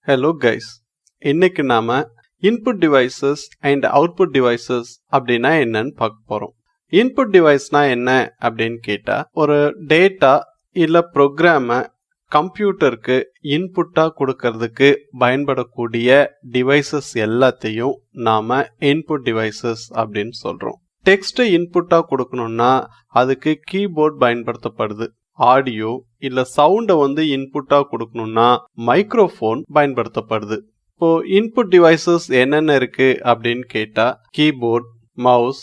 Hello guys. இன்னைக்கு நாம input devices and output devices அப்படின்னா என்னன்னு பார்க்க போறோம். input deviceனா என்ன அப்படின்னு கேட்டா ஒரு டேட்டா இல்ல ப்ரோக்ராம கம்ப்யூட்டருக்கு இன்புட்டா கொடுக்கறதுக்கு பயன்படக்கூடிய டிவைசஸ் எல்லாத்தையும் நாம இன்புட் டிவைசஸ் அப்படின்னு சொல்றோம். டெக்ஸ்ட் இன்புட்டா கொடுக்கணும்னா அதுக்கு கீபோர்ட் பயன்படுத்தப்படுது. ஆடியோ இல்ல சவுண்ட இன்புட்டா கொடுக்கணும்னா மைக்ரோஃபோன் பயன்படுத்தப்படுது. இப்போ இன்புட் டிவைசஸ் என்னென்ன இருக்கு அப்படின்னு கேட்டா keyboard, mouse,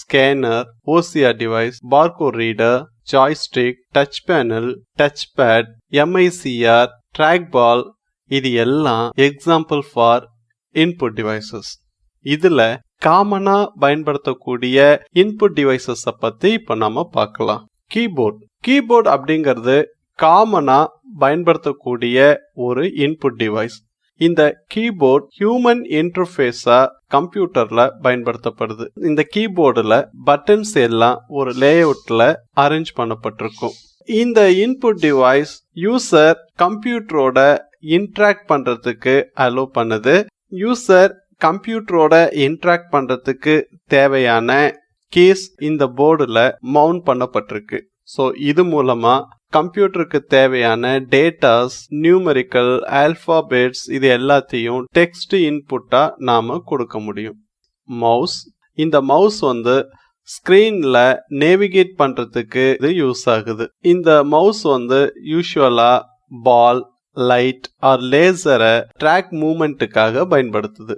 scanner, OCR device, barcode reader, joystick, touch panel, touch pad, MICR, track ball, இது எல்லாம் எக்ஸாம்பிள் ஃபார் இன்புட் டிவைசஸ். இதுல காமனா பயன்படுத்தக்கூடிய இன்புட் டிவைசஸ் பத்தி இப்ப நாம பார்க்கலாம். கீபோர்ட் அப்படிங்கிறது காமனா பயன்படுத்தக்கூடிய ஒரு இன்புட் டிவைஸ். இந்த கீபோர்ட் ஹியூமன் இன்டர்ஃபேஸா கம்ப்யூட்டர்ல பயன்படுத்தப்படுது. இந்த கீபோர்டுல பட்டன்ஸ் எல்லாம் ஒரு லேஅவுட்ல அரேஞ்ச் பண்ணப்பட்டிருக்கும். இந்த இன்புட் டிவைஸ் யூசர் கம்ப்யூட்டரோட இன்டராக்ட் பண்றதுக்கு அலோ பண்ணுது. யூசர் கம்ப்யூட்டரோட இன்டராக்ட் பண்றதுக்கு தேவையான கீஸ் இந்த போர்டுல மவுண்ட் பண்ணப்பட்டிருக்கு. ஸோ இது மூலமா கம்ப்யூட்டருக்கு தேவையான டேட்டாஸ், நியூமெரிக்கல், ஆல்பாபெட்ஸ் இது எல்லாத்தையும் டெக்ஸ்ட் இன்புட்டா நாம கொடுக்க முடியும். மவுஸ், இந்த மவுஸ் ஸ்கிரீன்ல நேவிகேட் பண்றதுக்கு இது யூஸ் ஆகுது. இந்த மவுஸ் யூசுவலா பால், லைட் ஆர் லேசரை ட்ராக் மூவ்மெண்ட்டுக்காக பயன்படுத்துது.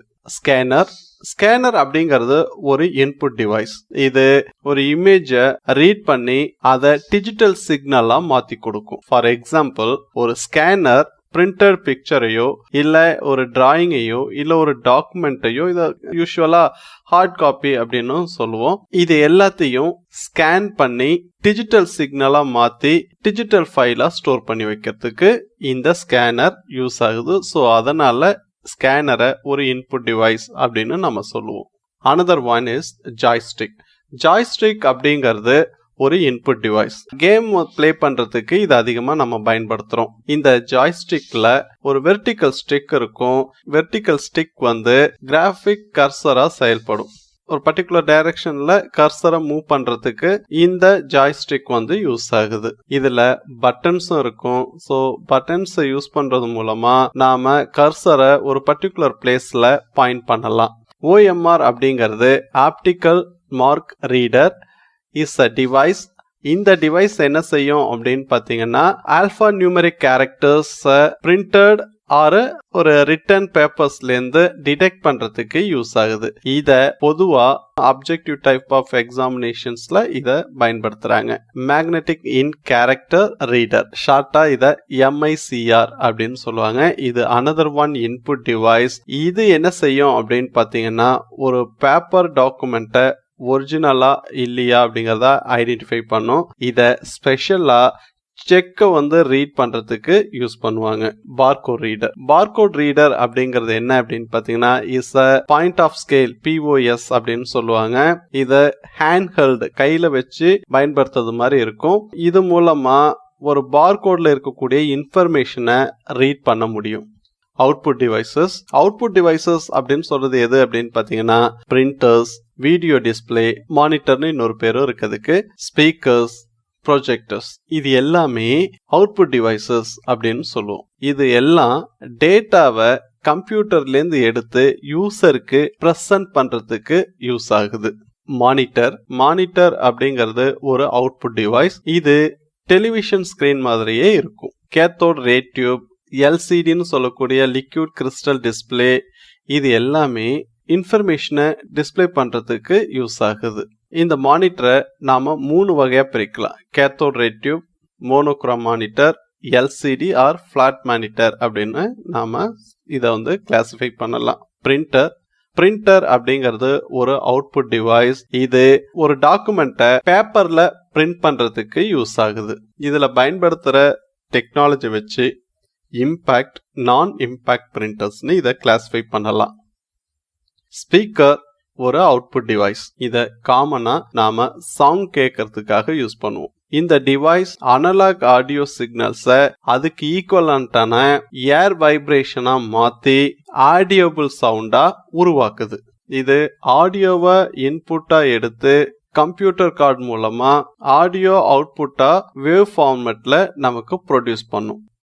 ஸ்கேனர் அப்படிங்கிறது ஒரு இன்புட் டிவைஸ். இது ஒரு இமேஜை ரீட் பண்ணி அதை டிஜிட்டல் சிக்னலா மாத்தி கொடுக்கும். ஃபார் எக்ஸாம்பிள், ஒரு ஸ்கேனர் பிரிண்டட் பிக்சரையோ இல்ல ஒரு டிராயிங்கையோ இல்ல ஒரு டாக்குமெண்ட்டையோ, இதை யூசுவலா ஹார்ட் காப்பி அப்படின்னு சொல்லுவோம். இது எல்லாத்தையும் ஸ்கேன் பண்ணி டிஜிட்டல் சிக்னலா மாத்தி டிஜிட்டல் ஃபைலா ஸ்டோர் பண்ணி வைக்கிறதுக்கு இந்த ஸ்கேனர் யூஸ் ஆகுது. ஸோ அதனால ஸ்கேனரை ஒரு இன்புட் டிவைஸ் அப்படின்னு நம்ம சொல்லுவோம். another one is ஜாய்ஸ்டிக் அப்படிங்கிறது ஒரு இன்புட் டிவைஸ். கேம் பிளே பண்றதுக்கு இது அதிகமா நம்ம பயன்படுத்துறோம். இந்த ஜாய்ஸ்டிக்ல ஒரு வெர்டிக்கல் ஸ்டிக் இருக்கும். வெர்டிக்கல் ஸ்டிக் கிராஃபிக் கர்சரா செயல்படும். ஒரு பர்டிகுலர் டைரக்ஷன்ல கர்சரை மூவ் பண்றதுக்கு இந்த ஜாய்ஸ்டிக் யூஸ் ஆகுது. இதுல பட்டன்ஸும் இருக்கும். ஸோ பட்டன்ஸை யூஸ் பண்றது மூலமா நாம கர்சரை ஒரு பர்டிகுலர் பிளேஸ்ல பாயிண்ட் பண்ணலாம். OMR அப்படிங்கிறது optical mark reader is a device. இந்த டிவைஸ் என்ன செய்யும் அப்படின்னு பாத்தீங்கன்னா ஆல்பா நியூமெரிக் கேரக்டர்ஸ் பிரிண்டட் ஆறு ஒரு ரிட்டன் பேப்பர்ஸ்ல இருந்து டிடெக்ட் பண்றதுக்கு யூஸ் ஆகுது. இத பொதுவா அப்ஜெக்டிவ் டைப் ஆஃப் எக்ஸாமினேஷன்ஸ்ல இத பயன்படுத்துறாங்க. மேக்னெட்டிக் இன்க் கேரக்டர் ரீடர், ஷார்ட்டா இத MICR அப்படின்னு சொல்லுவாங்க. இது another one இன்புட் டிவைஸ். இது என்ன செய்யும் அப்படின்னு பாத்தீங்கன்னா ஒரு பேப்பர் டாக்குமெண்ட்டை ஒரிஜினலா இல்லையா அப்படிங்கறத ஐடென்டிஃபை பண்ணும். இத ஸ்பெஷலா செக்க ரீட் பண்றதுக்கு யூஸ் பண்ணுவாங்க. பார்கோட் ரீடர் அப்படிங்கிறது என்ன அப்படின்னு பாத்தீங்கன்னா is a point of scale, POS அப்படின்னு சொல்லுவாங்க. இத ஹேண்ட் ஹெல்ட், கையில வச்சு பயன்படுத்துறது மாதிரி இருக்கும். இது மூலமா ஒரு பார்கோட்ல இருக்கக்கூடிய இன்ஃபர்மேஷனை ரீட் பண்ண முடியும். அவுட்புட் டிவைசஸ் அப்படின்னு சொல்றது எது அப்படின்னு பாத்தீங்கன்னா பிரிண்டர்ஸ், வீடியோ டிஸ்பிளே, மானிட்டர்னு இன்னொரு பேரும் இருக்கிறதுக்கு, ஸ்பீக்கர்ஸ், ப்ரொஜெக்டர்ஸ், இது எல்லாமே அவுட்புட் டிவைசஸ் அப்படின்னு சொல்லுவோம். இது எல்லாம் டேட்டாவை கம்ப்யூட்டர்ல இருந்து எடுத்து யூசருக்கு பிரசன்ட் பண்றதுக்கு யூஸ் ஆகுது. மானிட்டர் அப்படிங்கிறது ஒரு அவுட்புட் டிவைஸ். இது டெலிவிஷன் ஸ்கிரீன் மாதிரியே இருக்கும். கேத்தோட் ரே டியூப், LCDன்னு சொல்லக்கூடிய லிக்விட் கிறிஸ்டல் டிஸ்பிளே, இது எல்லாமே இன்ஃபர்மேஷனை டிஸ்பிளே பண்றதுக்கு யூஸ் ஆகுது. இந்த மானிட்டரை நாம 3 வகையா பிரிக்கலாம். Cathode ray tube, monochrome monitor, LCD or flat monitor அப்படின்னு நாம இதை கிளாசிஃபை பண்ணலாம். பிரிண்டர் அப்படிங்கிறது ஒரு அவுட்புட் டிவைஸ். இது ஒரு டாக்குமெண்ட்டை பேப்பர்ல பிரிண்ட் பண்றதுக்கு யூஸ் ஆகுது. இதுல பயன்படுத்துற டெக்னாலஜி வச்சு இம்பாக்ட், நான் இம்பாக்ட் பிரிண்டர்ஸ்னு இதை கிளாசிஃபை பண்ணலாம். ஸ்பீக்கர் ஒரு அவுட்புட் டிவைஸ். இத காமனா நாம சாங் கேட்கறதுக்காக யூஸ் பண்ணுவோம். இந்த டிவைஸ் அனலாக் ஆடியோ சிக்னல்ஸை அதுக்கு ஈக்குவலண்டான ஏர் வைப்ரேஷனா மாத்தி ஆடியோபிள் சவுண்டா உருவாக்குது. இது ஆடியோவை இன்புட்டா எடுத்து கம்ப்யூட்டர் கார்டு மூலமா ஆடியோ அவுட்புட்டா வேவ் ஃபார்மேட்ல நமக்கு ப்ரொடியூஸ் பண்ணும்.